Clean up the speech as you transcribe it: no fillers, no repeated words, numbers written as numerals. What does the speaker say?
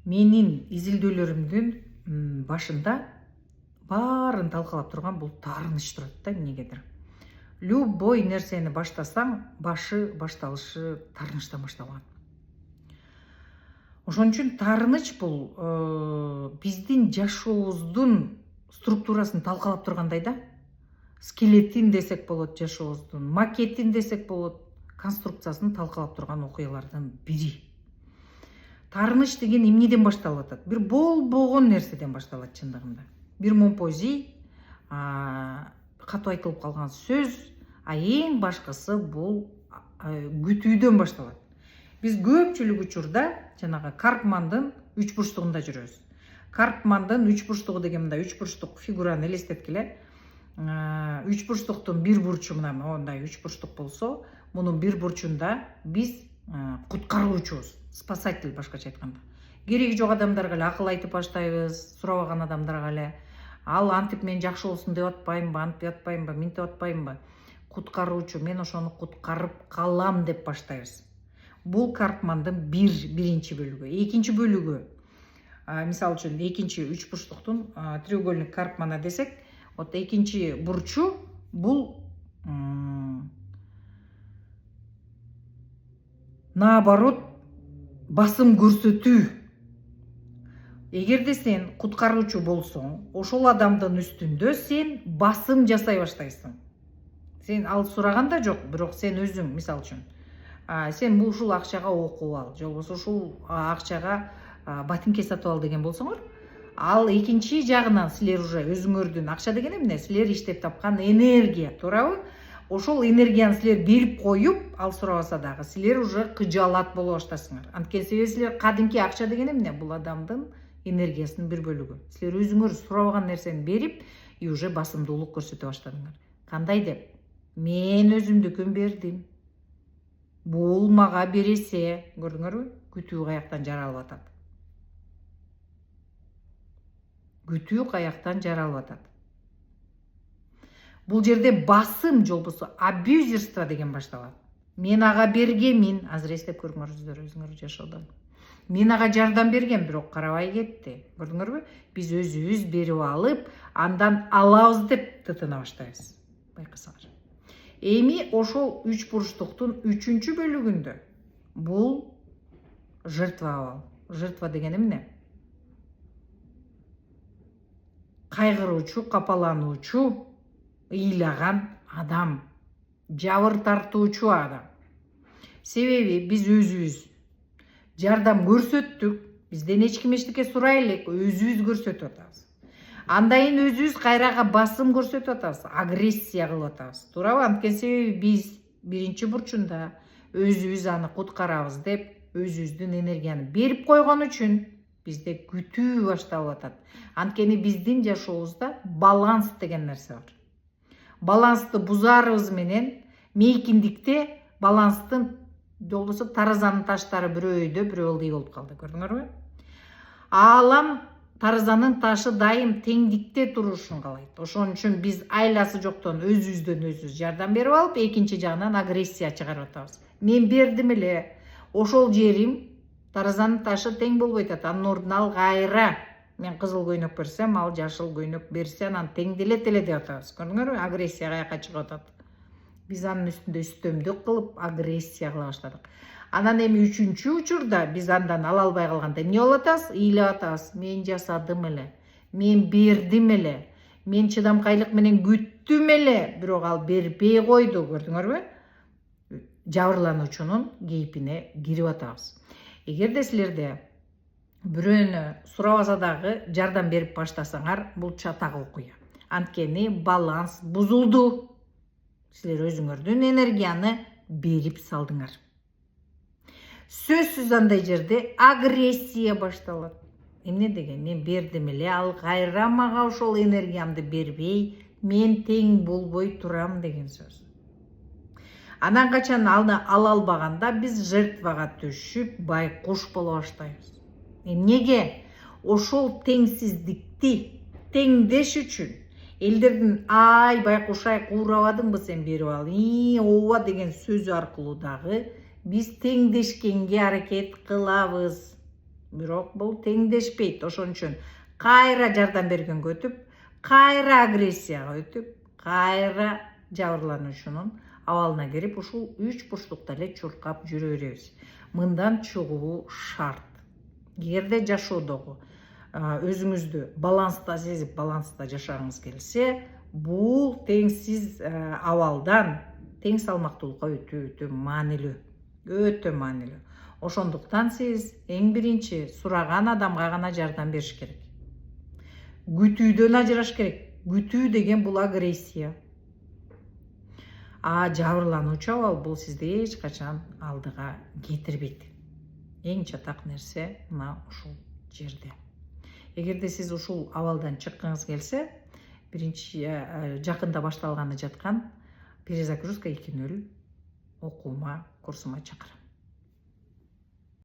Менин изилдөөлөрүмдүн башында баарын талкалап турган бул таарыныч турат да эмнегедир. Любой нерсени баштасаң, башталышы таарынычтан башталган. Ошон үчүн таарыныч бул биздин жашообуздун структурасын талкалап тургандай да. Скелетин десек болот, жашообуздун макетин десек болот, конструкциясын талкалап турган окуялардын бири. Таарыныч деген эмнеден башталып атат? Бир болбогон нерседен башталат чындыгында. Бир момпози, катуу айтылып калган сөз, эң башкысы бул күтүүдөн башталат. Биз көпчүлүк учурда жанагы Карпмандын үч бурчтугунда жүрөбүз. Карпмандын үч бурчтугу деген мындай үч бурчтук фигураны элестеткиле. Үч бурчтуктун бир бурчу мына мондай үч бурчтук болсо, мунун бир бурчунда биз куткаруучубуз, спасатель башкача айтканда. Кереги жок адамдарга эле акыл айтып баштайбыз, сурабаган адамдарга эле. Ал антип мен жакшы болсун деп атпаймынбы, антип атпаймынбы, минтип атпаймынбы? Куткаруучу, мен ошону куткарып калам деп баштайбыз. Бул Карпмандын биринчи бөлүгү. Экинчи бөлүгү, мисалы үчүн экинчи үч бурчтуктун треугольник Карпмана десек, вот экинчи бурчу бул наоборот басым көрсөтүү. Эгерде сен куткаруучу болсоң, ошол адамдын үстүндө сен басым жасай баштайсың. Сен ал сураган да жок, бирок сен өзүң, мисалы үчүн, сен ушул акчага окуп ал, же болбосо ушул акчага ботинке сатып ал деген болсоңор, ал экинчи жагынан силер уже өзүңөрдүн акча деген эмне? Силер иштеп тапкан энергия, туурабы? Ошол энергияны силер берип коюп, ал сурабаса дагы, силер уже кыжаалат боло баштайсыңар. Анткени себеби силер кадимки акча деген эмне? Бул адамдын энергиясынын бир бөлүгү. Силер өзүңөр сурабаган нерсени берип, и уже басымдуулук көрсөтө баштадыңар. Кандай деп? Мен өзүмдүкүн бердим. Бул мага бересе, көрдүңөрбү? Күтүү каяктан жаралып атат. Күтүү каяктан жаралып атат. Бул жерде басым, же болбосо абьюзерство деген башталат. Мен ага бергемин, азыр эстеп көрүңөрүздөр өзүңөр жашоодон. Мен ага жардам берген, бирок карабай кетти. Көрдүңөрбү? Биз өзүбүз берип алып, андан алабыз деп тытына баштайбыз. Байкасаңар. Эми ошол үч бурчтуктун үчүнчү бөлүгүндө бул жертва абал. Жертва деген эмне? Кайгыруучу, капалануучу, ыйлаган адам, жабыр тартуучу адам. Себеби биз өзүбүз жардам көрсөттүк, бизден эч ким эчтеке сурай элек, өзүбүз көрсөтүп атабыз. Андайын өзүбүз кайрага басым көрсөтүп атабыз, агрессия кылып атабыз. Туурабы? Анткени себеби биз биринчи бурчунда өзүбүз аны куткарабыз деп, өзүбүздүн энергияны берип койгон үчүн бизде күтүү башталып атат. Анткени биздин жашообузда баланс деген нерсе бар. Балансты бузарыбыз менен мейкиндикте баланстын, же болбосо таразанын таштары бирөө өйдө, бирөө ылдый болуп калды. Көрдүңөрбү? Аалам таразанын ташы дайым теңдикте турушун каалайт. Ошон үчүн биз айласы жоктон өзүбүздөн жардам берип алып, экинчи жагынан агрессия чыгарып атабыз. Мен бердим эле, ошол жерим таразанын ташы тең болбой атат. Анын ордуна ал кайра. Мен кызыл көйнөк берсем, ал жашыл көйнөк берсе, анан теңделет эле деп атабыз. Көрдүңөрбү? Агрессия каяка чыгып атат. Биз анын үстүндө үстөмдүк кылып, агрессия кыла баштадык. Анан эми үчүнчү учурда биз андан ала албай калганда эмне болуп атабыз? Ыйлап атабыз. Мен жасадым эле. Мен бердим эле. Мен чыдамкайлык менен күттүм эле, бирок ал бербей койду. Көрдүңөрбү? Жабырлануучунун кейпине кирип атабыз. Эгерде силерде бирөөнү сурабаса дагы жардам берип баштасаңар, бул чатак окуя. Анткени баланс бузулду. Силер өзүңөрдүн энергияны берип салдыңар. Сөзсүз андай жерде агрессия башталат. Эмне деген? Мен бердим эле, ал кайра мага ошол энергиямды бербей, мен тең болбой турам деген сөз. Анан качан аны ала албаганда биз жертвага түшүп, байкуш боло баштайбыз. Эмнеге? Ошол теңсиздикти теңдеш үчүн элдердин ай байкуш-ай куурабадыңбы сен берип ал, ооба деген сөзү аркылуу дагы биз теңдешкенге аракет кылабыз. бирок бул теңдешпейт. Ошон үчүн кайра жардам бергенге өтүп, кайра агрессияга өтүп, кайра жабырлануучунун абалына кирип, ушул үч бурчтукта эле чуркап жүрө беребиз. Мындан чыгуу шарт. Эгерде жашоодогу өзүңүздү баланста сезип, баланста жашагыңыз келсе, бул теңсиз абалдан тең салмактуулукка өтүү маанилүү. Өтө маанилүү. Ошондуктан сиз эң биринчи сураган адамга гана жардам бериш керек. Күтүүдөн ажыраш керек. Күтүү деген бул агрессия. Жабырлануучу абал бул сизди эч качан алдыга кетирбейт. Эң чатак нерсе мына ушул жерде. Эгерде сиз ушул абалдан чыккыңыз келсе, биринчи жакында башталганы жаткан перезагрузка 2.0 окуума, курсума чакырам.